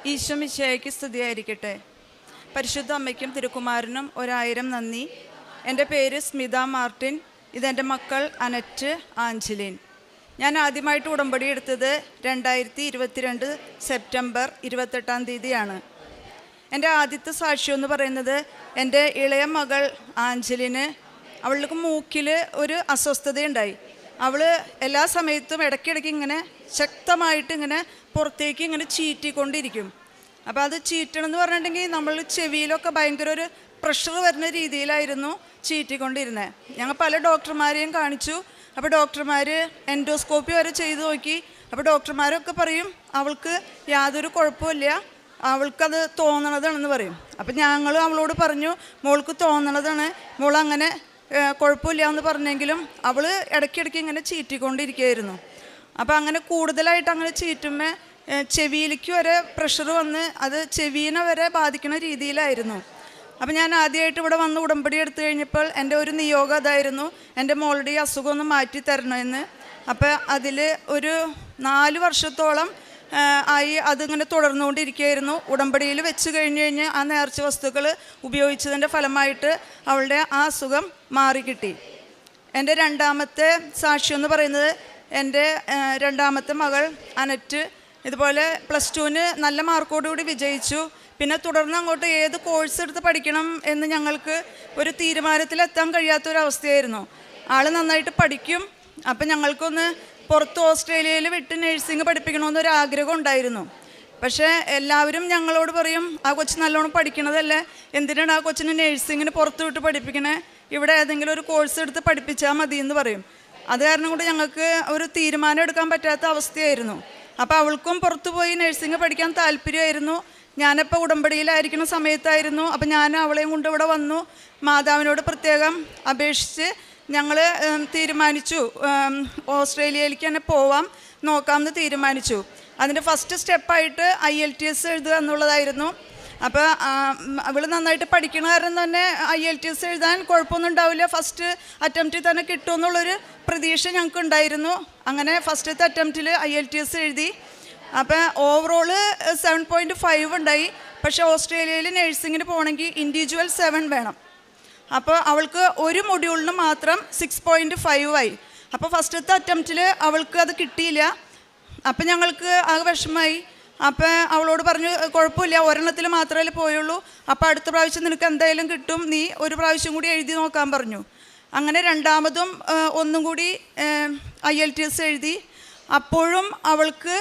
ഈശോ മിശിഹായ്ക്ക് സ്തുതിയായിരിക്കട്ടെ. പരിശുദ്ധ അമ്മയ്ക്കും തിരുക്കുമാരനും 1000 നന്ദി. എൻ്റെ പേര് സ്മിത മാർട്ടിൻ. ഇതെൻ്റെ മക്കൾ അനറ്റ്, ആഞ്ചലിൻ. ഞാൻ ആദ്യമായിട്ട് ഉടമ്പടി എടുത്തത് 2022 സെപ്റ്റംബർ 28-ാം തീയതിയാണ്. എൻ്റെ ആദ്യത്തെ സാക്ഷ്യം എന്ന് പറയുന്നത് എൻ്റെ ഇളയ മകൾ ആഞ്ചലിന് അവൾക്ക് മൂക്കിൽ ഒരു അസ്വസ്ഥതയുണ്ടായി. അവൾ എല്ലാ സമയത്തും ഇടയ്ക്കിടയ്ക്ക് ഇങ്ങനെ ശക്തമായിട്ട് ഇങ്ങനെ പുറത്തേക്ക് ഇങ്ങനെ ചീറ്റിക്കൊണ്ടിരിക്കും. അപ്പോൾ അത് ചീറ്റണമെന്ന് പറഞ്ഞിട്ടുണ്ടെങ്കിൽ നമ്മൾ ചെവിയിലൊക്കെ ഭയങ്കര ഒരു പ്രഷർ വരുന്ന രീതിയിലായിരുന്നു ചീറ്റിക്കൊണ്ടിരുന്നത്. ഞങ്ങൾ പല ഡോക്ടർമാരെയും കാണിച്ചു. അപ്പോൾ ഡോക്ടർമാർ എൻഡോസ്കോപ്പി വരെ ചെയ്ത് നോക്കി. അപ്പോൾ ഡോക്ടർമാരൊക്കെ പറയും അവൾക്ക് യാതൊരു കുഴപ്പമില്ല, അവൾക്കത് തോന്നണതാണെന്ന് പറയും. അപ്പം ഞങ്ങൾ അവളോട് പറഞ്ഞു മോൾക്ക് തോന്നണതാണ്, മോൾ അങ്ങനെ കുഴപ്പമില്ല എന്ന് പറഞ്ഞെങ്കിലും അവൾ ഇടയ്ക്കിടയ്ക്ക് ഇങ്ങനെ ചീറ്റിക്കൊണ്ടിരിക്കുകയായിരുന്നു. അപ്പോൾ അങ്ങനെ കൂടുതലായിട്ട് അങ്ങനെ ചീറ്റുമ്പോൾ ചെവിയിലേക്ക് വരെ പ്രഷർ വന്ന് അത് ചെവീനെ വരെ ബാധിക്കുന്ന രീതിയിലായിരുന്നു. അപ്പോൾ ഞാൻ ആദ്യമായിട്ട് ഇവിടെ വന്ന് ഉടമ്പടി എടുത്തു കഴിഞ്ഞപ്പോൾ എൻ്റെ ഒരു നിയോഗം അതായിരുന്നു, എൻ്റെ മോളുടെ ഈ അസുഖം ഒന്ന് മാറ്റി തരണമെന്ന്. അപ്പോൾ അതിൽ ഒരു 4 വർഷത്തോളം ആയി അതിങ്ങനെ തുടർന്നുകൊണ്ടിരിക്കുകയായിരുന്നു. ഉടമ്പടിയിൽ വെച്ച് കഴിഞ്ഞ് ആ നേർച്ച വസ്തുക്കൾ ഉപയോഗിച്ചതിൻ്റെ ഫലമായിട്ട് അവളുടെ ആ അസുഖം മാറിക്കിട്ടി. എൻ്റെ രണ്ടാമത്തെ സാക്ഷ്യം എന്ന് പറയുന്നത് എൻ്റെ രണ്ടാമത്തെ മകൾ അനറ്റ് ഇതുപോലെ +2 നല്ല മാർക്കോടുകൂടി വിജയിച്ചു. പിന്നെ തുടർന്ന് അങ്ങോട്ട് ഏത് കോഴ്സ് എടുത്ത് പഠിക്കണം എന്ന് ഞങ്ങൾക്ക് ഒരു തീരുമാനത്തിലെത്താൻ കഴിയാത്തൊരവസ്ഥയായിരുന്നു. ആൾ നന്നായിട്ട് പഠിക്കും. അപ്പം ഞങ്ങൾക്കൊന്ന് പുറത്ത് ഓസ്ട്രേലിയയിൽ വിട്ട് നഴ്സിംഗ് പഠിപ്പിക്കണമെന്നൊരു ആഗ്രഹം ഉണ്ടായിരുന്നു. പക്ഷേ എല്ലാവരും ഞങ്ങളോട് പറയും ആ കൊച്ച് നല്ലോണം പഠിക്കണതല്ലേ, എന്തിനാണ് ആ കൊച്ചിന് നഴ്സിങ്ങിന് പുറത്ത് വിട്ട് പഠിപ്പിക്കണേ, ഇവിടെ ഏതെങ്കിലും ഒരു കോഴ്സ് എടുത്ത് പഠിപ്പിച്ചാൽ മതി എന്ന് പറയും. അത് കാരണം കൊണ്ട് ഞങ്ങൾക്ക് ഒരു തീരുമാനം എടുക്കാൻ പറ്റാത്ത അവസ്ഥയായിരുന്നു. അപ്പോൾ അവൾക്കും പുറത്തു പോയി നഴ്സിംഗ് പഠിക്കാൻ താല്പര്യമായിരുന്നു. ഞാനിപ്പോൾ ഉടമ്പടിയിലായിരിക്കുന്ന സമയത്തായിരുന്നു. അപ്പോൾ ഞാൻ അവളെയും കൊണ്ട് ഇവിടെ വന്നു. മാതാവിനോട് പ്രത്യേകം അപേക്ഷിച്ച് ഞങ്ങൾ തീരുമാനിച്ചു ഓസ്ട്രേലിയയിലേക്ക് തന്നെ പോവാം നോക്കാമെന്ന് തീരുമാനിച്ചു. അതിൻ്റെ ഫസ്റ്റ് സ്റ്റെപ്പായിട്ട് IELTS എഴുതുക എന്നുള്ളതായിരുന്നു. അപ്പോൾ അവൾ നന്നായിട്ട് പഠിക്കണ കാരണം തന്നെ IELTS എഴുതാൻ കുഴപ്പമൊന്നും ഉണ്ടാവില്ല, ഫസ്റ്റ് അറ്റംപ്റ്റിൽ തന്നെ കിട്ടുമെന്നുള്ളൊരു പ്രതീക്ഷ ഞങ്ങൾക്ക് ഉണ്ടായിരുന്നു. അങ്ങനെ ഫസ്റ്റത്തെ അറ്റംപ്റ്റിൽ IELTS എഴുതി. അപ്പോൾ ഓവറോൾ 7.5 ഉണ്ടായി. പക്ഷേ ഓസ്ട്രേലിയയിൽ നഴ്സിങ്ങിന് പോകണമെങ്കിൽ ഇൻഡിവിജ്വൽ 7 വേണം. അപ്പോൾ അവൾക്ക് ഒരു മൊഡ്യൂളിന് മാത്രം 6.5 ആയി. അപ്പോൾ ഫസ്റ്റത്തെ അറ്റംപ്റ്റിൽ അവൾക്ക് അത് കിട്ടിയില്ല. അപ്പം ഞങ്ങൾക്ക് ആകെ വിഷമമായി. അപ്പോൾ അവളോട് പറഞ്ഞു കുഴപ്പമില്ല, ഒരെണ്ണത്തിൽ മാത്രമേ പോയുള്ളൂ, അപ്പോൾ അടുത്ത പ്രാവശ്യം നിനക്ക് എന്തായാലും കിട്ടും, നീ ഒരു പ്രാവശ്യം കൂടി എഴുതി നോക്കാൻ പറഞ്ഞു. അങ്ങനെ രണ്ടാമതും ഒന്നും കൂടി IELTS എഴുതി. അപ്പോഴും അവൾക്ക്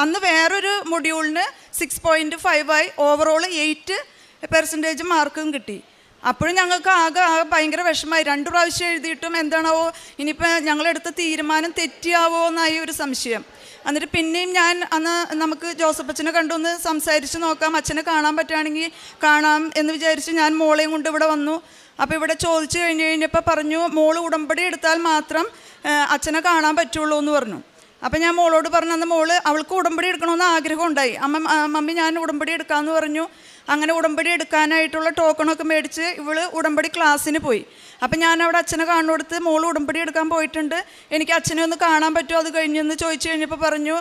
അന്ന് വേറൊരു മൊഡ്യൂളിന് 6.5 ആയി. ഓവറോൾ 8% മാർക്കും കിട്ടി. അപ്പോഴും ഞങ്ങൾക്ക് ആകെ ഭയങ്കര വിഷമമായി. 2 പ്രാവശ്യം എഴുതിയിട്ടും എന്താണാവോ ഇനിയിപ്പോൾ ഞങ്ങളെടുത്ത തീരുമാനം തെറ്റിയാവോ എന്നായി ഒരു സംശയം. എന്നിട്ട് പിന്നെയും ഞാൻ അന്ന് നമുക്ക് ജോസഫ് അച്ഛനെ കണ്ടൊന്ന് സംസാരിച്ച് നോക്കാം, അച്ഛനെ കാണാൻ പറ്റുകയാണെങ്കിൽ കാണാം എന്ന് വിചാരിച്ച് ഞാൻ മോളെയും കൊണ്ട് ഇവിടെ വന്നു. അപ്പോൾ ഇവിടെ ചോദിച്ചു കഴിഞ്ഞപ്പോൾ പറഞ്ഞു മോള് ഉടമ്പടി എടുത്താൽ മാത്രം അച്ഛനെ കാണാൻ പറ്റുള്ളൂ എന്ന് പറഞ്ഞു. അപ്പം ഞാൻ മോളോട് പറഞ്ഞു, അന്ന് മോള് അവൾക്ക് ഉടമ്പടി എടുക്കണമെന്ന് ആഗ്രഹം ഉണ്ടായി. മമ്മി ഞാൻ ഉടമ്പടി എടുക്കാമെന്ന് പറഞ്ഞു. അങ്ങനെ ഉടമ്പടി എടുക്കാനായിട്ടുള്ള ടോക്കണൊക്കെ മേടിച്ച് ഇവള് ഉടമ്പടി ക്ലാസ്സിന് പോയി. അപ്പം ഞാൻ അവിടെ അച്ഛനെ കാണുകൊടുത്ത് മോള് ഉടമ്പടി എടുക്കാൻ പോയിട്ടുണ്ട്, എനിക്ക് അച്ഛനെ ഒന്ന് കാണാൻ പറ്റുമോ അത് കഴിഞ്ഞെന്ന് ചോദിച്ചു കഴിഞ്ഞപ്പോൾ പറഞ്ഞു.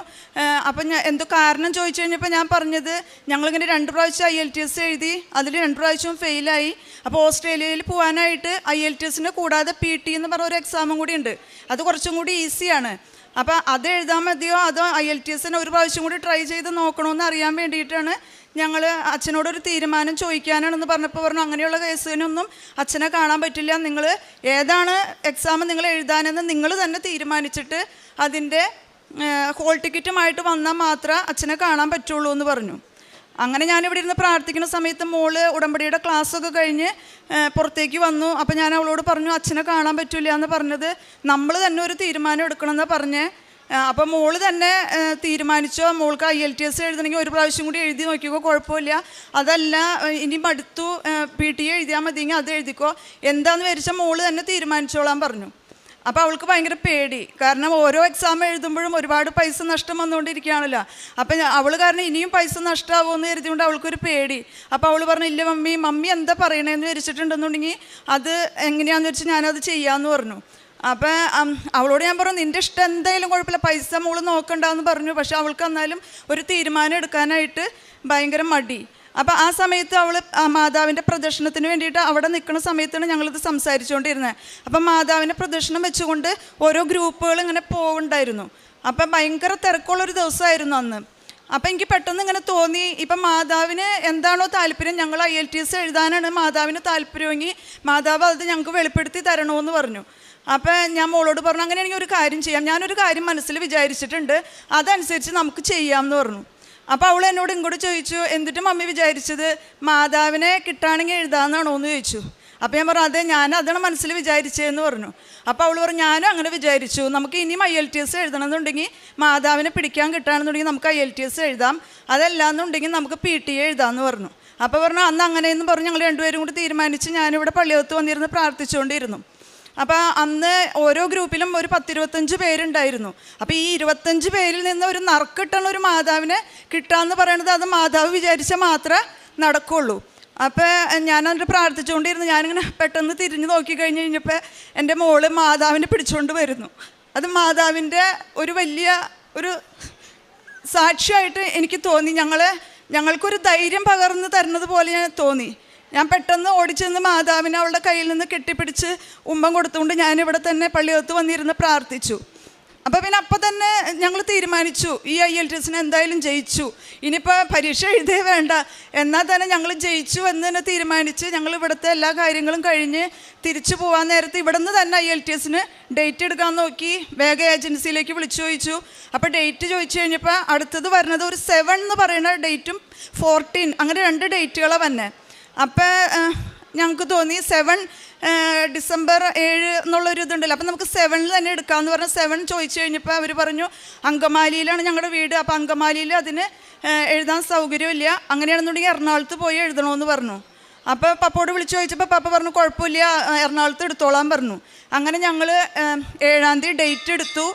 അപ്പം ഞാൻ എന്തോ കാരണം ചോദിച്ചു കഴിഞ്ഞപ്പോൾ ഞാൻ പറഞ്ഞത് ഞങ്ങളിങ്ങനെ 2 പ്രാവശ്യം IELTS എഴുതി, അതിൽ 2 പ്രാവശ്യവും ഫെയിലായി. അപ്പോൾ ഓസ്ട്രേലിയയിൽ പോകാനായിട്ട് IELTSന് കൂടാതെ PT എന്ന് പറഞ്ഞ ഒരു എക്സാമും കൂടി ഉണ്ട്, അത് കുറച്ചും കൂടി ഈസിയാണ്. അപ്പോൾ അത് എഴുതാൻ മതിയോ അതോ IELTSന് ഒരു പ്രാവശ്യം കൂടി ട്രൈ ചെയ്ത് നോക്കണമെന്ന് അറിയാൻ വേണ്ടിയിട്ടാണ് ഞങ്ങൾ അച്ഛനോടൊരു തീരുമാനം ചോദിക്കാനാണെന്ന് പറഞ്ഞപ്പോൾ പറഞ്ഞു അങ്ങനെയുള്ള കേസിനൊന്നും അച്ഛനെ കാണാൻ പറ്റില്ല, നിങ്ങൾ ഏതാണ് എക്സാം നിങ്ങൾ എഴുതാനെന്ന് നിങ്ങൾ തന്നെ തീരുമാനിച്ചിട്ട് അതിൻ്റെ ഹോൾ ടിക്കറ്റുമായിട്ട് വന്നാൽ മാത്രമേ അച്ഛനെ കാണാൻ പറ്റുള്ളൂ എന്ന് പറഞ്ഞു. അങ്ങനെ ഞാനിവിടെ ഇരുന്ന് പ്രാർത്ഥിക്കുന്ന സമയത്ത് മോള് ഉടമ്പടിയുടെ ക്ലാസ്സൊക്കെ കഴിഞ്ഞ് പുറത്തേക്ക് വന്നു. അപ്പോൾ ഞാൻ അവളോട് പറഞ്ഞു അച്ഛനെ കാണാൻ പറ്റില്ല എന്ന് പറഞ്ഞത് നമ്മൾ തന്നെ ഒരു തീരുമാനം എടുക്കണമെന്നാണ് പറഞ്ഞേ. അപ്പോൾ മോള് തന്നെ തീരുമാനിച്ചോ, മോൾക്ക് IELTS എഴുതണമെങ്കിൽ ഒരു പ്രാവശ്യം കൂടി എഴുതി നോക്കിക്കോ, കുഴപ്പമില്ല, അതല്ല ഇനി മടുത്തു PT എഴുതിയാൽ മതിയെങ്കിൽ അത് എഴുതിക്കോ, എന്താണെന്ന് വിചാരിച്ചാൽ മോള് തന്നെ തീരുമാനിച്ചോളാൻ പറഞ്ഞു. അപ്പോൾ അവൾക്ക് ഭയങ്കര പേടി, കാരണം ഓരോ എക്സാം എഴുതുമ്പോഴും ഒരുപാട് പൈസ നഷ്ടം വന്നുകൊണ്ടിരിക്കുകയാണല്ലോ. അപ്പം അവൾ കാരണം ഇനിയും പൈസ നഷ്ടമാവുമെന്ന് കരുതിക്കൊണ്ട് അവൾക്കൊരു പേടി. അപ്പോൾ അവൾ പറഞ്ഞു ഇല്ല മമ്മി എന്താ പറയണതെന്ന് വിചാരിച്ചിട്ടുണ്ടെന്നുണ്ടെങ്കിൽ അത് എങ്ങനെയാണെന്ന് വെച്ചാൽ ഞാനത് ചെയ്യാമെന്ന് പറഞ്ഞു. അപ്പം അവളോട് ഞാൻ പറഞ്ഞു നിൻ്റെ ഇഷ്ടം എന്തായാലും കുഴപ്പമില്ല, പൈസ മോള് നോക്കണ്ടെന്ന് പറഞ്ഞു. പക്ഷെ അവൾക്ക് എന്നാലും ഒരു തീരുമാനം എടുക്കാനായിട്ട് ഭയങ്കര മടി. അപ്പം ആ സമയത്ത് അവൾ മാതാവിൻ്റെ പ്രദർശനത്തിന് വേണ്ടിയിട്ട് അവിടെ നിൽക്കുന്ന സമയത്താണ് ഞങ്ങളിത് സംസാരിച്ചുകൊണ്ടിരുന്നത്. അപ്പം മാതാവിൻ്റെ പ്രദർശനം വെച്ചുകൊണ്ട് ഓരോ ഗ്രൂപ്പുകൾ ഇങ്ങനെ പോകുന്നുണ്ടായിരുന്നു. അപ്പം ഭയങ്കര തിരക്കുള്ളൊരു ദിവസമായിരുന്നു അന്ന്. അപ്പം എനിക്ക് പെട്ടെന്ന് ഇങ്ങനെ തോന്നി, ഇപ്പം മാതാവിന് എന്താണോ താല്പര്യം, ഞങ്ങൾ IELTS എഴുതാനാണ് മാതാവിന് താല്പര്യമെങ്കിൽ മാതാവ് അത് ഞങ്ങൾക്ക് വെളിപ്പെടുത്തി തരണമെന്ന് പറഞ്ഞു. അപ്പം ഞാൻ മോളോട് പറഞ്ഞു അങ്ങനെയാണെങ്കിൽ ഒരു കാര്യം ചെയ്യാം, ഞാനൊരു കാര്യം മനസ്സിൽ വിചാരിച്ചിട്ടുണ്ട്, അതനുസരിച്ച് നമുക്ക് ചെയ്യാമെന്ന് പറഞ്ഞു. അപ്പോൾ അവൾ എന്നോട് ഇങ്ങോട്ട് ചോദിച്ചു, എന്നിട്ട് മമ്മി വിചാരിച്ചത് മാതാവിനെ കിട്ടുകയാണെങ്കിൽ എഴുതാമെന്നാണോ എന്ന് ചോദിച്ചു. അപ്പോൾ ഞാൻ പറഞ്ഞു അതെ, ഞാൻ അതാണ് മനസ്സിൽ വിചാരിച്ചതെന്ന് പറഞ്ഞു. അപ്പോൾ അവൾ പറഞ്ഞു ഞാനും അങ്ങനെ വിചാരിച്ചു, നമുക്ക് ഇനിയും IELTS എഴുതണമെന്നുണ്ടെങ്കിൽ മാതാവിനെ പിടിക്കാൻ കിട്ടുകയാണെന്നുണ്ടെങ്കിൽ നമുക്ക് IELTS എഴുതാം, അതല്ലാന്നുണ്ടെങ്കിൽ നമുക്ക് PTA എഴുതാമെന്ന് പറഞ്ഞു. അപ്പോൾ പറഞ്ഞു അന്ന് അങ്ങനെയെന്ന് പറഞ്ഞു. ഞങ്ങൾ രണ്ടുപേരും കൂടി തീരുമാനിച്ച് ഞാനിവിടെ പള്ളിയകത്ത് വന്നിരുന്ന് പ്രാർത്ഥിച്ചുകൊണ്ടിരുന്നു. അപ്പോൾ അന്ന് ഓരോ ഗ്രൂപ്പിലും ഒരു 10-25 പേരുണ്ടായിരുന്നു. അപ്പോൾ ഈ 25 പേരിൽ നിന്ന് ഒരു നറുക്കിട്ടുള്ള ഒരു മാതാവിനെ കിട്ടാമെന്ന് പറയണത് അത് മാതാവ് വിചാരിച്ചാൽ മാത്രമേ നടക്കുള്ളൂ. അപ്പോൾ ഞാനതിട്ട് പ്രാർത്ഥിച്ചുകൊണ്ടിരുന്നു. ഞാനിങ്ങനെ പെട്ടെന്ന് തിരിഞ്ഞ് നോക്കി കഴിഞ്ഞപ്പോൾ എൻ്റെ മോള് മാതാവിനെ പിടിച്ചുകൊണ്ട് വരുന്നു. അത് മാതാവിൻ്റെ ഒരു വലിയ ഒരു സാക്ഷിയായിട്ട് എനിക്ക് തോന്നി. ഞങ്ങൾക്കൊരു ധൈര്യം പകർന്ന് തരുന്നത് പോലെ ഞാൻ തോന്നി. ഞാൻ പെട്ടെന്ന് ഓടിച്ചെന്ന് മാതാവിനെ അവളുടെ കയ്യിൽ നിന്ന് കെട്ടിപ്പിടിച്ച് ഉമ്മം കൊടുത്തുകൊണ്ട് ഞാനിവിടെ തന്നെ പള്ളിയകത്ത് വന്നിരുന്ന് പ്രാർത്ഥിച്ചു. അപ്പോൾ പിന്നെ അപ്പം തന്നെ ഞങ്ങൾ തീരുമാനിച്ചു ഈ IELTSന് എന്തായാലും ജയിച്ചു, ഇനിയിപ്പോൾ പരീക്ഷ എഴുതേ വേണ്ട, എന്നാൽ തന്നെ ഞങ്ങൾ ജയിച്ചു എന്ന് തന്നെ തീരുമാനിച്ച് ഞങ്ങൾ ഇവിടുത്തെ എല്ലാ കാര്യങ്ങളും കഴിഞ്ഞ് തിരിച്ചു പോകാൻ നേരത്ത് ഇവിടെ നിന്ന് തന്നെ IELTSന് ഡേറ്റ് എടുക്കാൻ നോക്കി. വേഗം ഏജൻസിയിലേക്ക് വിളിച്ചു ചോദിച്ചു. അപ്പോൾ ഡേറ്റ് ചോദിച്ചു കഴിഞ്ഞപ്പോൾ അടുത്തത് വരുന്നത് ഒരു 7 എന്ന് പറയുന്ന ഡേറ്റും 14 അങ്ങനെ 2 ഡേറ്റുകളാണ് വന്നെ. അപ്പോൾ ഞങ്ങൾക്ക് തോന്നി 7 ഡിസംബർ 7 എന്നുള്ളൊരു ഇതുണ്ടല്ലോ, അപ്പം നമുക്ക് 7 തന്നെ എടുക്കാമെന്ന് പറഞ്ഞാൽ 7 ചോദിച്ചു കഴിഞ്ഞപ്പോൾ അവർ പറഞ്ഞു അങ്കമാലിയിലാണ് ഞങ്ങളുടെ വീട്, അപ്പോൾ അങ്കമാലിയിൽ അതിന് എഴുതാൻ സൗകര്യമില്ല, അങ്ങനെയാണെന്നുണ്ടെങ്കിൽ എറണാകുളത്ത് പോയി എഴുതണമെന്ന് പറഞ്ഞു. അപ്പോൾ പപ്പയോട് വിളിച്ചു ചോദിച്ചപ്പോൾ പപ്പ പറഞ്ഞു കുഴപ്പമില്ല എറണാകുളത്ത് എടുത്തോളാൻ പറഞ്ഞു. അങ്ങനെ ഞങ്ങൾ 7-ാം തീയതി ഡേറ്റ് എടുത്തു.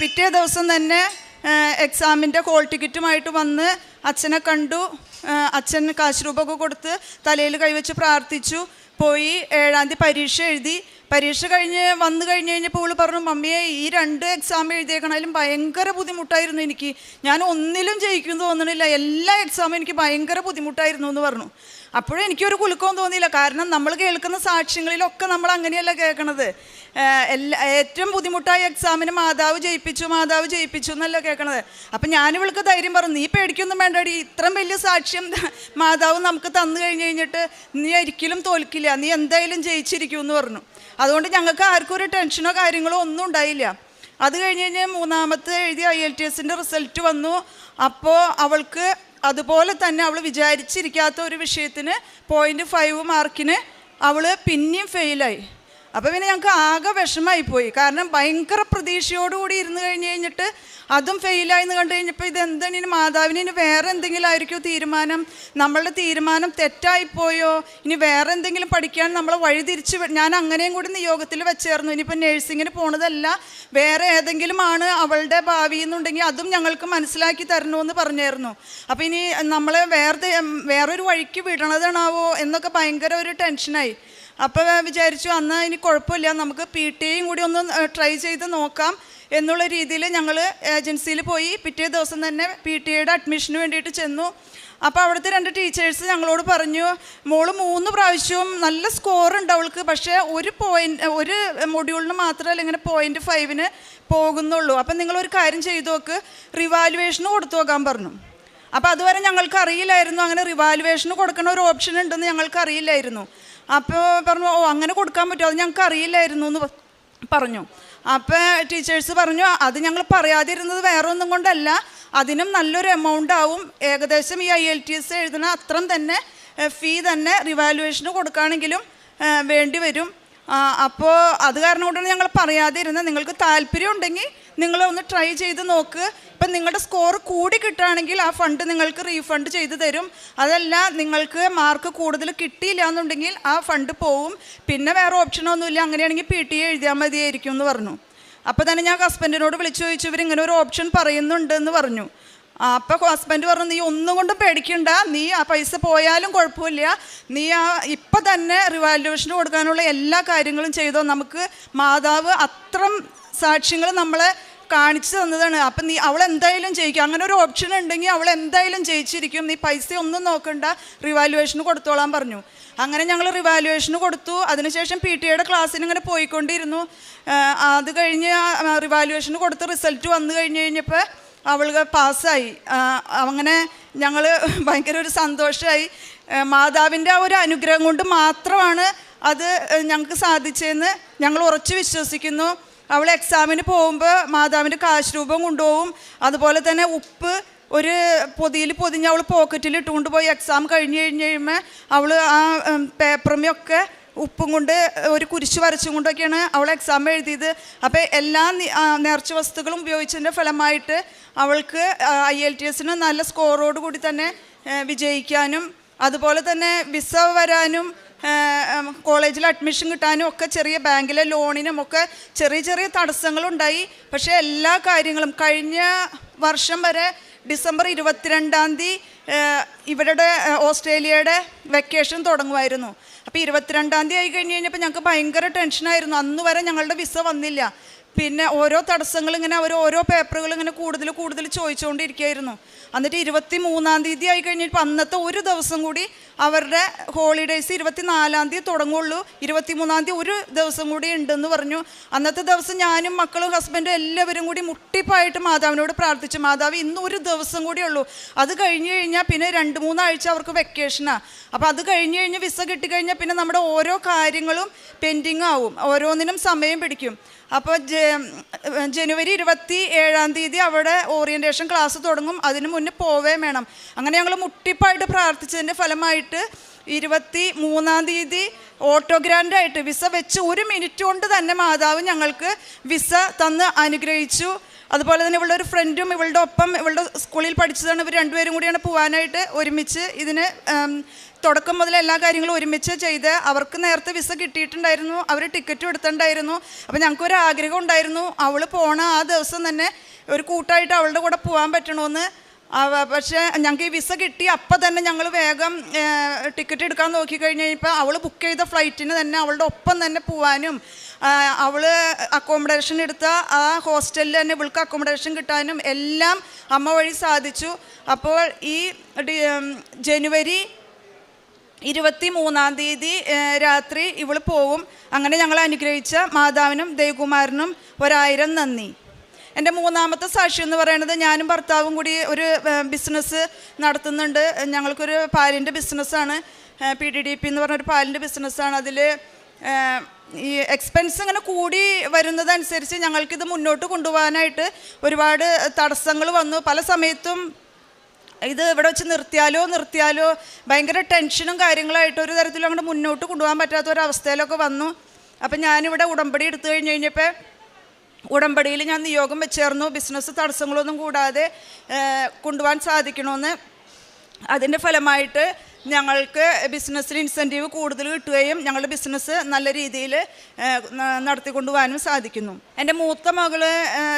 പിറ്റേ ദിവസം തന്നെ എക്സാമിൻ്റെ ഹോൾ ടിക്കറ്റുമായിട്ട് വന്ന് അച്ഛനെ കണ്ടു. അച്ഛൻ കാശ് രൂപമൊക്കെ കൊടുത്ത് തലയിൽ കൈവച്ച് പ്രാർത്ഥിച്ചു. പോയി 7-ാം തീയതി പരീക്ഷ എഴുതി. പരീക്ഷ വന്നു കഴിഞ്ഞപ്പോൾ അവൾ പറഞ്ഞു മമ്മിയെ ഈ 2 എക്സാം എഴുതിയേക്കണാലും ഭയങ്കര ബുദ്ധിമുട്ടായിരുന്നു എനിക്ക്, ഞാൻ ഒന്നിലും ജയിക്കുമെന്ന് തോന്നണില്ല, എല്ലാ എക്സാമും എനിക്ക് ഭയങ്കര ബുദ്ധിമുട്ടായിരുന്നു എന്ന് പറഞ്ഞു. അപ്പോഴും എനിക്കൊരു കുലുക്കവും തോന്നിയില്ല, കാരണം നമ്മൾ കേൾക്കുന്ന സാക്ഷ്യങ്ങളിലൊക്കെ നമ്മൾ അങ്ങനെയല്ല കേൾക്കണത്. ഏറ്റവും ബുദ്ധിമുട്ടായ എക്സാമിന് മാതാവ് ജയിപ്പിച്ചു എന്നല്ല കേൾക്കണത്. അപ്പം ഞാനിവൾക്ക് ധൈര്യം പറഞ്ഞു നീ പേടിക്കൊന്നും വേണ്ടടി, ഇത്രയും വലിയ സാക്ഷ്യം മാതാവ് നമുക്ക് തന്നു കഴിഞ്ഞിട്ട് നീ ഒരിക്കലും തോൽക്കില്ല, നീ എന്തായാലും ജയിച്ചിരിക്കുമെന്ന് പറഞ്ഞു. അതുകൊണ്ട് ഞങ്ങൾക്ക് ആർക്കും ഒരു ടെൻഷനോ കാര്യങ്ങളോ ഒന്നും ഉണ്ടായില്ല. അത് കഴിഞ്ഞ് 3ാമത്തെ എഴുതിയ IELTSൻ്റെ റിസൾട്ട് വന്നു. അപ്പോൾ അവൾക്ക് അതുപോലെ തന്നെ അവൾ വിചാരിച്ചിരിക്കാത്ത ഒരു വിഷയത്തിന് 0.5 മാർക്കിന് അവൾ പിന്നെയും ഫെയിലായി. അപ്പോൾ പിന്നെ ഞങ്ങൾക്ക് ആകെ വിഷമമായിപ്പോയി, കാരണം ഭയങ്കര പ്രതീക്ഷയോടുകൂടി ഇരുന്ന് കഴിഞ്ഞിട്ട് അതും ഫെയിലായെന്ന് കണ്ടു കഴിഞ്ഞപ്പോൾ ഇതെന്താണ് ഇനി മാതാവിന് ഇനി വേറെ എന്തെങ്കിലും ആയിരിക്കുമോ തീരുമാനം, നമ്മളുടെ തീരുമാനം തെറ്റായിപ്പോയോ, ഇനി വേറെ എന്തെങ്കിലും പഠിക്കാൻ നമ്മളെ വഴിതിരിച്ച് ഞാൻ അങ്ങനെയും കൂടി നിയോഗത്തിൽ വെച്ചേർന്നു. ഇനിയിപ്പോൾ നഴ്സിങ്ങിന് പോണതല്ല വേറെ ഏതെങ്കിലും ആണ് അവളുടെ ഭാവി എന്നുണ്ടെങ്കിൽ അതും ഞങ്ങൾക്ക് മനസ്സിലാക്കി തരണമെന്ന് പറഞ്ഞായിരുന്നു. അപ്പോൾ ഇനി നമ്മളെ വേറൊരു വഴിക്ക് വിടണതാണാവോ എന്നൊക്കെ ഭയങ്കര ഒരു ടെൻഷനായി. അപ്പോൾ വിചാരിച്ചു എന്നാൽ ഇനി കുഴപ്പമില്ല, നമുക്ക് PTAയും കൂടി ഒന്ന് ട്രൈ ചെയ്ത് നോക്കാം എന്നുള്ള രീതിയിൽ ഞങ്ങൾ ഏജൻസിയിൽ പോയി. പിറ്റേ ദിവസം തന്നെ PTAയുടെ അഡ്മിഷന് വേണ്ടിയിട്ട് ചെന്നു. അപ്പോൾ അവിടുത്തെ 2 ടീച്ചേഴ്സ് ഞങ്ങളോട് പറഞ്ഞു മോള് 3 പ്രാവശ്യവും നല്ല സ്കോറുണ്ട് അവൾക്ക്, പക്ഷേ ഒരു മൊഡ്യൂളിന് മാത്രമല്ല ഇങ്ങനെ 0.5 പോകുന്നുള്ളൂ. അപ്പം നിങ്ങളൊരു കാര്യം ചെയ്തു നോക്ക്, റിവാലുവേഷന് കൊടുത്തു നോക്കാൻ പറഞ്ഞു. അപ്പോൾ അതുവരെ ഞങ്ങൾക്ക് അറിയില്ലായിരുന്നു അങ്ങനെ റിവാലുവേഷന് കൊടുക്കുന്ന ഒരു ഓപ്ഷൻ ഉണ്ടെന്ന് ഞങ്ങൾക്ക് അറിയില്ലായിരുന്നു. അപ്പോൾ പറഞ്ഞു അങ്ങനെ കൊടുക്കാൻ പറ്റുമോ, അത് ഞങ്ങൾക്ക് അറിയില്ലായിരുന്നു എന്ന് പറഞ്ഞു. അപ്പോൾ ടീച്ചേഴ്സ് പറഞ്ഞു അത് ഞങ്ങൾ പറയാതിരുന്നത് വേറെ ഒന്നും കൊണ്ടല്ല, അതിനും നല്ലൊരു എമൗണ്ട് ആവും, ഏകദേശം ഈ IELTS എഴുതുന്ന അത്രയും തന്നെ ഫീ തന്നെ റിവാലുവേഷന് കൊടുക്കുകയാണെങ്കിലും വേണ്ടി വരും. അപ്പോൾ അത് കാരണം കൊണ്ടാണ് ഞങ്ങൾ പറയാതിരുന്നത്. നിങ്ങൾക്ക് താല്പര്യം ഉണ്ടെങ്കിൽ നിങ്ങളൊന്ന് ട്രൈ ചെയ്ത് നോക്ക്. ഇപ്പം നിങ്ങളുടെ സ്കോർ കൂടി കിട്ടുകയാണെങ്കിൽ ആ ഫണ്ട് നിങ്ങൾക്ക് റീഫണ്ട് ചെയ്ത് തരും, അതല്ല നിങ്ങൾക്ക് മാർക്ക് കൂടുതൽ കിട്ടിയില്ല എന്നുണ്ടെങ്കിൽ ആ ഫണ്ട് പോവും, പിന്നെ വേറെ ഓപ്ഷനൊന്നുമില്ല, അങ്ങനെയാണെങ്കിൽ PTA എഴുതിയാൽ മതിയായിരിക്കും എന്ന് പറഞ്ഞു. അപ്പോൾ തന്നെ ഞാൻ ഹസ്ബൻഡിനോട് വിളിച്ചു ചോദിച്ചു ഇവരിങ്ങനെ ഒരു ഓപ്ഷൻ പറയുന്നുണ്ട് എന്ന് പറഞ്ഞു. അപ്പോൾ ഹസ്ബൻഡ് പറഞ്ഞു, നീ ഒന്നും കൊണ്ടും പേടിക്കണ്ട, നീ ആ പൈസ പോയാലും കുഴപ്പമില്ല, നീ ഇപ്പം തന്നെ റിവാലുവേഷന് കൊടുക്കാനുള്ള എല്ലാ കാര്യങ്ങളും ചെയ്തോ. നമുക്ക് മാതാവ് അത്രം സാക്ഷ്യങ്ങൾ നമ്മളെ കാണിച്ചു തന്നതാണ്. അപ്പം അവൾ എന്തായാലും ജയിക്കും, അങ്ങനെ ഒരു ഓപ്ഷൻ ഉണ്ടെങ്കിൽ അവൾ എന്തായാലും ജയിച്ചിരിക്കും, നീ പൈസ ഒന്നും നോക്കണ്ട, റിവാലുവേഷന് കൊടുത്തോളാൻ പറഞ്ഞു. അങ്ങനെ ഞങ്ങൾ റിവാലുവേഷന് കൊടുത്തു. അതിനുശേഷം PTA ക്ലാസ്സിന് ഇങ്ങനെ പോയിക്കൊണ്ടിരുന്നു. അത് കഴിഞ്ഞ് റിവാലുവേഷന് കൊടുത്ത് റിസൾട്ട് വന്നു കഴിഞ്ഞപ്പോൾ അവൾ പാസ്സായി. അങ്ങനെ ഞങ്ങൾ ഭയങ്കര ഒരു സന്തോഷമായി. മാതാവിൻ്റെ ആ ഒരു അനുഗ്രഹം കൊണ്ട് മാത്രമാണ് അത് ഞങ്ങൾക്ക് സാധിച്ചതെന്ന് ഞങ്ങൾ ഉറച്ചു വിശ്വസിക്കുന്നു. അവൾ എക്സാമിന് പോകുമ്പോൾ മാതാവിൻ്റെ കാശ് രൂപം കൊണ്ടുപോകും. അതുപോലെ തന്നെ ഉപ്പ് ഒരു പൊതിയിൽ പൊതിഞ്ഞ് അവൾ പോക്കറ്റിൽ ഇട്ടുകൊണ്ട് പോയി എക്സാം കഴിയുമ്പോൾ അവൾ ആ പേപ്പറുമൊക്കെ ഉപ്പും കൊണ്ട് ഒരു കുരിശ് വരച്ചും കൊണ്ടൊക്കെയാണ് അവൾ എക്സാം എഴുതിയത്. അപ്പോൾ എല്ലാ നേർച്ച വസ്തുക്കളും ഉപയോഗിച്ചതിൻ്റെ ഫലമായിട്ട് അവൾക്ക് IELTS നല്ല സ്കോറോട് കൂടി തന്നെ വിജയിക്കാനും അതുപോലെ തന്നെ വിസ വരാനും കോളേജിൽ അഡ്മിഷൻ കിട്ടാനും ഒക്കെ ചെറിയ ബാങ്കിലെ ലോണിനും ഒക്കെ ചെറിയ ചെറിയ തടസ്സങ്ങളുണ്ടായി. പക്ഷേ എല്ലാ കാര്യങ്ങളും കഴിഞ്ഞ വർഷം വരെ ഡിസംബർ 22 ഇവരുടെ ഓസ്ട്രേലിയയുടെ വെക്കേഷൻ തുടങ്ങുമായിരുന്നു. അപ്പോൾ 22 ആയി കഴിഞ്ഞപ്പോൾ ഞങ്ങൾക്ക് ഭയങ്കര ടെൻഷനായിരുന്നു. അന്ന് വരെ ഞങ്ങളുടെ വിസ വന്നില്ല. പിന്നെ ഓരോ തടസ്സങ്ങൾ ഇങ്ങനെ അവർ ഓരോ പേപ്പറുകൾ ഇങ്ങനെ കൂടുതൽ ചോദിച്ചുകൊണ്ടിരിക്കുകയായിരുന്നു. എന്നിട്ട് 23 ആയി കഴിഞ്ഞപ്പോൾ അന്നത്തെ ഒരു ദിവസം കൂടി അവരുടെ ഹോളിഡേയ്സ് 24 തുടങ്ങുള്ളൂ, 23 ഒരു ദിവസം കൂടി ഉണ്ടെന്ന് പറഞ്ഞു. അന്നത്തെ ദിവസം ഞാനും മക്കളും ഹസ്ബൻഡും എല്ലാവരും കൂടി മുട്ടിപ്പായിട്ട് മാതാവിനോട് പ്രാർത്ഥിച്ചു, മാതാവ് ഇന്ന് ഒരു ദിവസം കൂടി ഉള്ളൂ, അത് കഴിഞ്ഞ് കഴിഞ്ഞാൽ പിന്നെ 2-3 ആഴ്ച അവർക്ക് വെക്കേഷനാണ്. അപ്പോൾ അത് കഴിഞ്ഞ് വിസ കിട്ടിക്കഴിഞ്ഞാൽ പിന്നെ നമ്മുടെ ഓരോ കാര്യങ്ങളും പെൻഡിങ് ആവും, ഓരോന്നിനും സമയം പിടിക്കും. അപ്പോൾ ജനുവരി 27 അവിടെ ഓറിയൻറ്റേഷൻ ക്ലാസ് തുടങ്ങും, അതിന് മുന്നേ പോവേ വേണം. അങ്ങനെ ഞങ്ങൾ മുട്ടിപ്പായിട്ട് പ്രാർത്ഥിച്ചതിൻ്റെ ഫലമായിട്ട് 23 ഓട്ടോഗ്രാൻഡായിട്ട് വിസ വെച്ച് 1 മിനിറ്റ് കൊണ്ട് തന്നെ മാതാവ് ഞങ്ങൾക്ക് വിസ തന്ന് അനുഗ്രഹിച്ചു. അതുപോലെ തന്നെ ഇവളുടെ ഒരു ഫ്രണ്ടും ഇവളുടെ ഒപ്പം ഇവളുടെ സ്കൂളിൽ പഠിച്ചതാണ്. ഇവർ രണ്ടുപേരും കൂടിയാണ് പോകാനായിട്ട് ഒരുമിച്ച് ഇതിന് തുടക്കം മുതൽ എല്ലാ കാര്യങ്ങളും ഒരുമിച്ച് ചെയ്ത്. അവർക്ക് നേരത്തെ വിസ കിട്ടിയിട്ടുണ്ടായിരുന്നു, അവർ ടിക്കറ്റും എടുത്തിട്ടുണ്ടായിരുന്നു. അപ്പോൾ ഞങ്ങൾക്കൊരു ആഗ്രഹം ഉണ്ടായിരുന്നു, അവൾ പോണ ആ ദിവസം തന്നെ ഒരു കൂട്ടായിട്ട് അവളുടെ കൂടെ പോകാൻ പറ്റണമെന്ന്. പക്ഷേ ഞങ്ങൾക്ക് ഈ വിസ കിട്ടി അപ്പം തന്നെ ഞങ്ങൾ വേഗം ടിക്കറ്റ് എടുക്കാൻ നോക്കിക്കഴിഞ്ഞപ്പോൾ അവൾ ബുക്ക് ചെയ്ത ഫ്ലൈറ്റിന് തന്നെ അവളുടെ ഒപ്പം തന്നെ പോകാനും അവൾ അക്കോമഡേഷൻ എടുത്ത ആ ഹോസ്റ്റലിൽ തന്നെ ഇവൾക്ക് അക്കോമഡേഷൻ കിട്ടാനും എല്ലാം അമ്മ വഴി സാധിച്ചു. അപ്പോൾ ഈ ജനുവരി 23 രാത്രി ഇവൾ പോവും. അങ്ങനെ ഞങ്ങൾ അനുഗ്രഹിച്ച മാതാവിനും ദേവകുമാരനും 1000 നന്ദി. എൻ്റെ മൂന്നാമത്തെ സാക്ഷ്യം എന്ന് പറയുന്നത്, ഞാനും ഭർത്താവും കൂടി ഒരു ബിസിനസ് നടത്തുന്നുണ്ട്. ഞങ്ങൾക്കൊരു പാലിൻ്റെ ബിസിനസ്സാണ്, PDDP എന്ന് പറഞ്ഞൊരു പാലിൻ്റെ ബിസിനസ്സാണ്. അതിൽ ഈ എക്സ്പെൻസ് ഇങ്ങനെ കൂടി വരുന്നതനുസരിച്ച് ഞങ്ങൾക്കിത് മുന്നോട്ട് കൊണ്ടുപോകാനായിട്ട് ഒരുപാട് തടസ്സങ്ങൾ വന്നു. പല സമയത്തും ഇത് ഇവിടെ വെച്ച് നിർത്തിയാലോ ഭയങ്കര ടെൻഷനും കാര്യങ്ങളായിട്ട് ഒരു തരത്തിലും അങ്ങോട്ട് മുന്നോട്ട് കൊണ്ടുപോകാൻ പറ്റാത്ത ഒരവസ്ഥയിലൊക്കെ വന്നു. അപ്പം ഞാനിവിടെ ഉടമ്പടി എടുത്തു കഴിഞ്ഞപ്പോൾ ഉടമ്പടിയിൽ ഞാൻ നിയോഗം വെച്ചേർന്നു, ബിസിനസ് തടസ്സങ്ങളൊന്നും കൂടാതെ കൊണ്ടുപോകാൻ സാധിക്കണമെന്ന്. അതിൻ്റെ ഫലമായിട്ട് ഞങ്ങൾക്ക് ബിസിനസ്സിൽ ഇൻസെൻറ്റീവ് കൂടുതൽ കിട്ടുകയും ഞങ്ങളുടെ ബിസിനസ് നല്ല രീതിയിൽ നടത്തിക്കൊണ്ടുപോകാനും സാധിക്കുന്നു. എൻ്റെ മൂത്ത മകൾ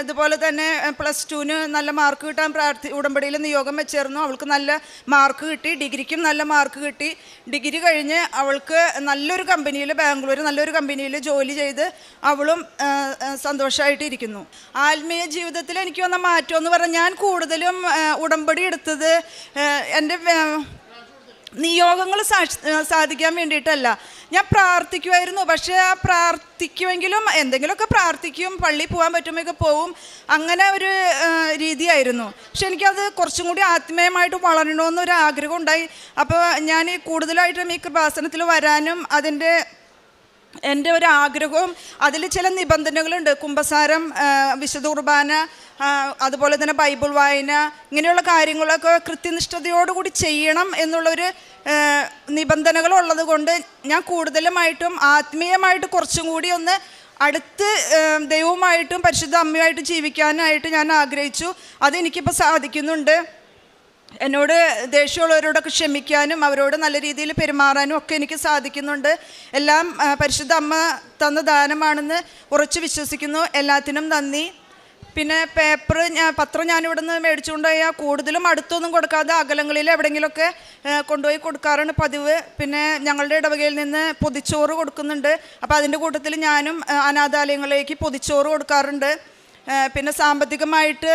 ഇതുപോലെ തന്നെ +2 നല്ല മാർക്ക് കിട്ടാൻ ഉടമ്പടിയിൽ നിയോഗം വെച്ചേർന്നു. അവൾക്ക് നല്ല മാർക്ക് കിട്ടി, ഡിഗ്രിക്കും നല്ല മാർക്ക് കിട്ടി. ഡിഗ്രി കഴിഞ്ഞ് അവൾക്ക് നല്ലൊരു കമ്പനിയിൽ, ബാംഗ്ലൂർ നല്ലൊരു കമ്പനിയിൽ ജോലി ചെയ്ത് അവളും സന്തോഷമായിട്ടിരിക്കുന്നു. ആത്മീയ ജീവിതത്തിൽ എനിക്ക് വന്ന മാറ്റം എന്ന് പറഞ്ഞാൽ, ഞാൻ കൂടുതലും ഉടമ്പടി എടുത്തത് എൻ്റെ നിയോഗങ്ങൾ സാധിക്കാൻ വേണ്ടിയിട്ടല്ല. ഞാൻ പ്രാർത്ഥിക്കുമായിരുന്നു, പക്ഷേ ആ പ്രാർത്ഥിക്കുമെങ്കിലും എന്തെങ്കിലുമൊക്കെ പ്രാർത്ഥിക്കും, പള്ളിയിൽ പോകാൻ പറ്റുമ്പോഴൊക്കെ പോവും, അങ്ങനെ ഒരു രീതിയായിരുന്നു. പക്ഷെ എനിക്കത് കുറച്ചും കൂടി ആത്മീയമായിട്ട് വളരണമെന്നൊരു ആഗ്രഹം ഉണ്ടായി. അപ്പോൾ ഞാൻ കൂടുതലായിട്ടും ഈ കൃപാസനത്തിൽ വരാനും എൻ്റെ ഒരു ആഗ്രഹവും അതിൽ ചില നിബന്ധനകളുണ്ട്. കുമ്പസാരം, വിശുദ്ധ കുർബാന, അതുപോലെ തന്നെ ബൈബിൾ വായന, ഇങ്ങനെയുള്ള കാര്യങ്ങളൊക്കെ കൃത്യനിഷ്ഠതയോടുകൂടി ചെയ്യണം എന്നുള്ളൊരു നിബന്ധനകളുള്ളത് കൊണ്ട് ഞാൻ കൂടുതലുമായിട്ടും ആത്മീയമായിട്ട് കുറച്ചും കൂടി ഒന്ന് അടുത്ത് ദൈവവുമായിട്ടും പരിശുദ്ധ അമ്മയുമായിട്ട് ജീവിക്കാനായിട്ട് ഞാൻ ആഗ്രഹിച്ചു. അതെനിക്കിപ്പോൾ സാധിക്കുന്നുണ്ട്. എന്നോട് ദേഷ്യമുള്ളവരോടൊക്കെ ക്ഷമിക്കാനും അവരോട് നല്ല രീതിയിൽ പെരുമാറാനും ഒക്കെ എനിക്ക് സാധിക്കുന്നുണ്ട്. എല്ലാം പരിശുദ്ധ അമ്മ തന്ന ദാനമാണെന്ന് ഉറച്ചു വിശ്വസിക്കുന്നു. എല്ലാത്തിനും നന്ദി. പിന്നെ പത്രം ഞാനിവിടെ നിന്ന് മേടിച്ചുകൊണ്ട് പോയാൽ കൂടുതലും അടുത്തൊന്നും കൊടുക്കാതെ അകലങ്ങളിൽ എവിടെയെങ്കിലുമൊക്കെ കൊണ്ടുപോയി കൊടുക്കാറാണ് പതിവ്. പിന്നെ ഞങ്ങളുടെ ഇടവകയിൽ നിന്ന് പൊതിച്ചോറ് കൊടുക്കുന്നുണ്ട്. അപ്പോൾ അതിൻ്റെ കൂട്ടത്തിൽ ഞാനും അനാഥാലയങ്ങളിലേക്ക് പൊതിച്ചോറ് കൊടുക്കാറുണ്ട്. പിന്നെ സാമ്പത്തികമായിട്ട്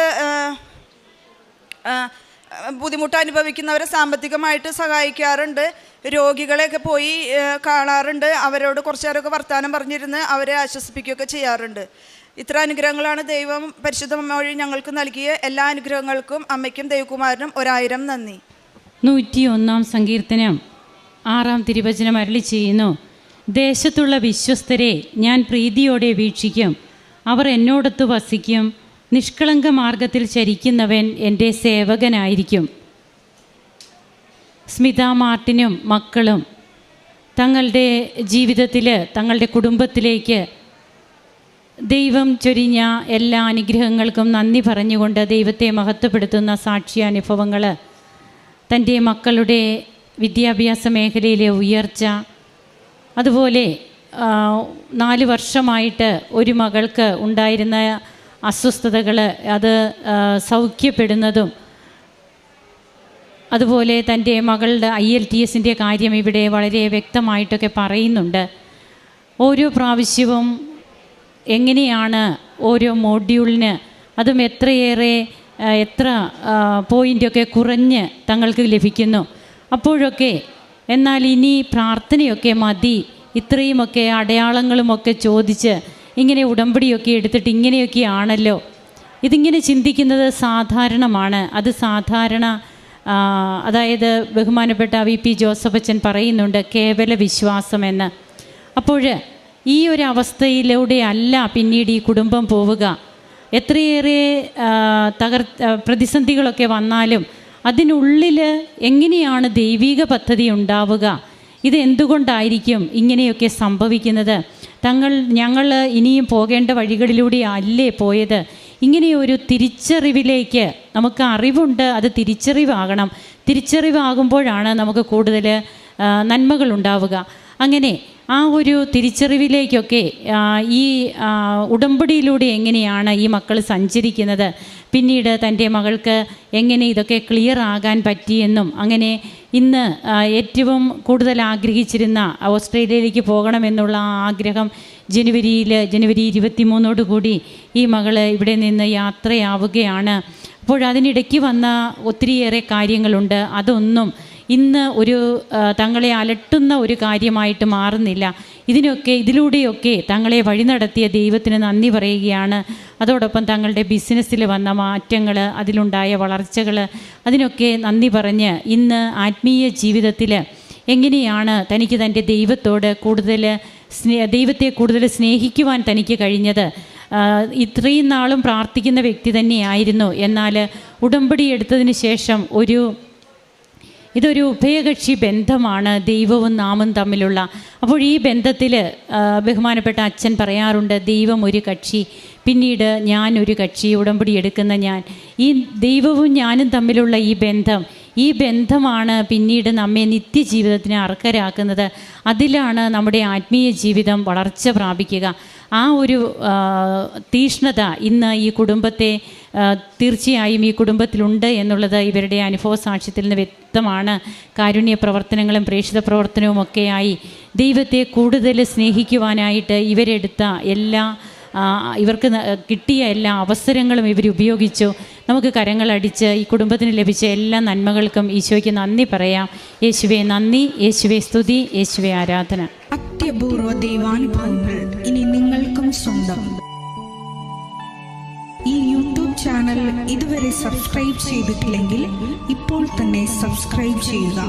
ബുദ്ധിമുട്ട് അനുഭവിക്കുന്നവരെ സാമ്പത്തികമായിട്ട് സഹായിക്കാറുണ്ട്. രോഗികളെയൊക്കെ പോയി കാണാറുണ്ട്. അവരോട് കുറച്ചു നേരമൊക്കെ വർത്തമാനം പറഞ്ഞിരുന്ന് അവരെ ആശ്വസിപ്പിക്കുകയൊക്കെ ചെയ്യാറുണ്ട്. ഇത്ര അനുഗ്രഹങ്ങളാണ് ദൈവം പരിശുദ്ധ അമ്മ വഴി ഞങ്ങൾക്ക് നൽകിയ എല്ലാ അനുഗ്രഹങ്ങൾക്കും അമ്മയ്ക്കും ദൈവകുമാരനും 1000 നന്ദി. 101 സങ്കീർത്തനം 6 തിരുവചനം അരുളി ചെയ്യുന്നു: ദേശത്തുള്ള വിശ്വസ്തരെ ഞാൻ പ്രീതിയോടെ വീക്ഷിക്കും, അവർ എന്നോടൊത്ത് വസിക്കും. നിഷ്കളങ്ക മാർഗത്തിൽ ചരിക്കുന്നവൻ എൻ്റെ സേവകനായിരിക്കും. സ്മിത മാർട്ടിനും മക്കളും തങ്ങളുടെ ജീവിതത്തിൽ തങ്ങളുടെ കുടുംബത്തിലേക്ക് ദൈവം ചൊരിഞ്ഞ എല്ലാ അനുഗ്രഹങ്ങൾക്കും നന്ദി പറഞ്ഞുകൊണ്ട് ദൈവത്തെ മഹത്വപ്പെടുത്തുന്ന സാക്ഷ്യാനുഭവങ്ങൾ, തൻ്റെ മക്കളുടെ വിദ്യാഭ്യാസ മേഖലയിലെ ഉയർച്ച, അതുപോലെ 4 വർഷമായിട്ട് ഒരു മകൾക്ക് ഉണ്ടായിരുന്ന അസ്വസ്ഥതകൾ അത് സൗഖ്യപ്പെടുന്നതും, അതുപോലെ തൻ്റെ മകളുടെ IELTS കാര്യം ഇവിടെ വളരെ വ്യക്തമായിട്ടൊക്കെ പറയുന്നുണ്ട്. ഓരോ പ്രാവശ്യവും എങ്ങനെയാണ് ഓരോ മോഡ്യൂളിന് അതും എത്ര പോയിൻ്റൊക്കെ കുറഞ്ഞ് തങ്ങൾക്ക് ലഭിക്കുന്നു. അപ്പോഴൊക്കെ എന്നാൽ ഇനി പ്രാർത്ഥനയൊക്കെ മതി, ഇത്രയുമൊക്കെ അടയാളങ്ങളുമൊക്കെ ചോദിച്ച് ഇങ്ങനെ ഉടമ്പടിയൊക്കെ എടുത്തിട്ട് ഇങ്ങനെയൊക്കെയാണല്ലോ, ഇതിങ്ങനെ ചിന്തിക്കുന്നത് സാധാരണമാണ്. അത് സാധാരണ, അതായത് ബഹുമാനപ്പെട്ട VP ജോസഫ് അച്ഛൻ പറയുന്നുണ്ട് കേവല വിശ്വാസമെന്ന്. അപ്പോൾ ഈ ഒരു അവസ്ഥയിലൂടെ അല്ല പിന്നീട് ഈ കുടുംബം പോവുക. എത്രയേറെ പ്രതിസന്ധികളൊക്കെ വന്നാലും അതിനുള്ളിൽ എങ്ങനെയാണ് ദൈവിക പദ്ധതി ഉണ്ടാവുക, ഇത് എന്തുകൊണ്ടായിരിക്കും ഇങ്ങനെയൊക്കെ സംഭവിക്കുന്നത്, ഞങ്ങൾ ഇനിയും പോകേണ്ട വഴികളിലൂടെ അല്ലേ പോയത്, ഇങ്ങനെയൊരു തിരിച്ചറിവിലേക്ക് നമുക്ക് അറിവുണ്ട്, അത് തിരിച്ചറിവാകണം. തിരിച്ചറിവാകുമ്പോഴാണ് നമുക്ക് കൂടുതൽ നന്മകൾ ഉണ്ടാവുക. അങ്ങനെ ആ ഒരു തിരിച്ചറിവിലേക്കൊക്കെ ഈ ഉടമ്പടിയിലൂടെ എങ്ങനെയാണ് ഈ മക്കൾ സഞ്ചരിക്കുന്നത്, പിന്നീട് തൻ്റെ മകൾക്ക് എങ്ങനെ ഇതൊക്കെ ക്ലിയർ ആകാൻ പറ്റിയെന്നും, അങ്ങനെ ഇന്ന് ഏറ്റവും കൂടുതൽ ആഗ്രഹിച്ചിരുന്ന ഓസ്ട്രേലിയയിലേക്ക് പോകണമെന്നുള്ള ആ ആഗ്രഹം ജനുവരി 23 ഈ മകൾ ഇവിടെ നിന്ന് യാത്രയാവുകയാണ്. അപ്പോൾ അതിനിടയ്ക്ക് വന്ന ഒത്തിരിയേറെ കാര്യങ്ങളുണ്ട്. അതൊന്നും ഇന്ന് തങ്ങളെ അലട്ടുന്ന ഒരു കാര്യമായിട്ട് മാറുന്നില്ല. ഇതിലൂടെയൊക്കെ തങ്ങളെ വഴി നടത്തിയ ദൈവത്തിന് നന്ദി പറയുകയാണ്. അതോടൊപ്പം തങ്ങളുടെ ബിസിനസ്സിൽ വന്ന മാറ്റങ്ങൾ, അതിലുണ്ടായ വളർച്ചകൾ, അതിനൊക്കെ നന്ദി പറഞ്ഞ് ഇന്ന് ആത്മീയ ജീവിതത്തിൽ എങ്ങനെയാണ് തനിക്ക് തൻ്റെ ദൈവത്തോട് ദൈവത്തെ കൂടുതൽ സ്നേഹിക്കുവാൻ തനിക്ക് കഴിഞ്ഞത്. ഇത്രയും നാളും പ്രാർത്ഥിക്കുന്ന വ്യക്തി തന്നെയായിരുന്നു. എന്നാൽ ഉടമ്പടി എടുത്തതിന് ശേഷം ഇതൊരു ഉഭയകക്ഷി ബന്ധമാണ്, ദൈവവും നാമും തമ്മിലുള്ള. അപ്പോൾ ഈ ബന്ധത്തിൽ ബഹുമാനപ്പെട്ട അച്ഛൻ പറയാറുണ്ട്, ദൈവം ഒരു കക്ഷി, പിന്നീട് ഞാൻ ഒരു കക്ഷി, ഉടമ്പടി എടുക്കുന്ന ഞാൻ. ഈ ദൈവവും ഞാനും തമ്മിലുള്ള ഈ ബന്ധമാണ് പിന്നീട് നമ്മെ നിത്യജീവിതത്തിന് അർഹരാക്കുന്നത്. അതിലാണ് നമ്മുടെ ആത്മീയ ജീവിതം വളർച്ച പ്രാപിക്കുക. ആ ഒരു തീഷ്ണത ഇന്ന് ഈ കുടുംബത്തെ തീർച്ചയായും ഈ കുടുംബത്തിലുണ്ട് എന്നുള്ളത് ഇവരുടെ അനുഭവ സാക്ഷ്യത്തിൽ നിന്ന് വ്യക്തമാണ്. കാരുണ്യ പ്രവർത്തനങ്ങളും പ്രേക്ഷിത പ്രവർത്തനവുമൊക്കെയായി ദൈവത്തെ കൂടുതൽ സ്നേഹിക്കുവാനായിട്ട് ഇവർക്ക് കിട്ടിയ എല്ലാ അവസരങ്ങളും ഇവർ ഉപയോഗിച്ചു. നമുക്ക് കരങ്ങളടിച്ച് ഈ കുടുംബത്തിന് ലഭിച്ച എല്ലാ നന്മകൾക്കും ഈശോയ്ക്ക് നന്ദി പറയാം. യേശുവേ നന്ദി, യേശുവേ സ്തുതി, യേശുവേ ആരാധന. അത്യപൂർവ ദൈവാനുഭവങ്ങൾ ഇനി നിങ്ങൾക്കും സ്വന്തം. ഈ യൂട്യൂബ് ചാനൽ ഇതുവരെ സബ്സ്ക്രൈബ് ചെയ്തിട്ടില്ലെങ്കിൽ ഇപ്പോൾ തന്നെ സബ്സ്ക്രൈബ് ചെയ്യുക.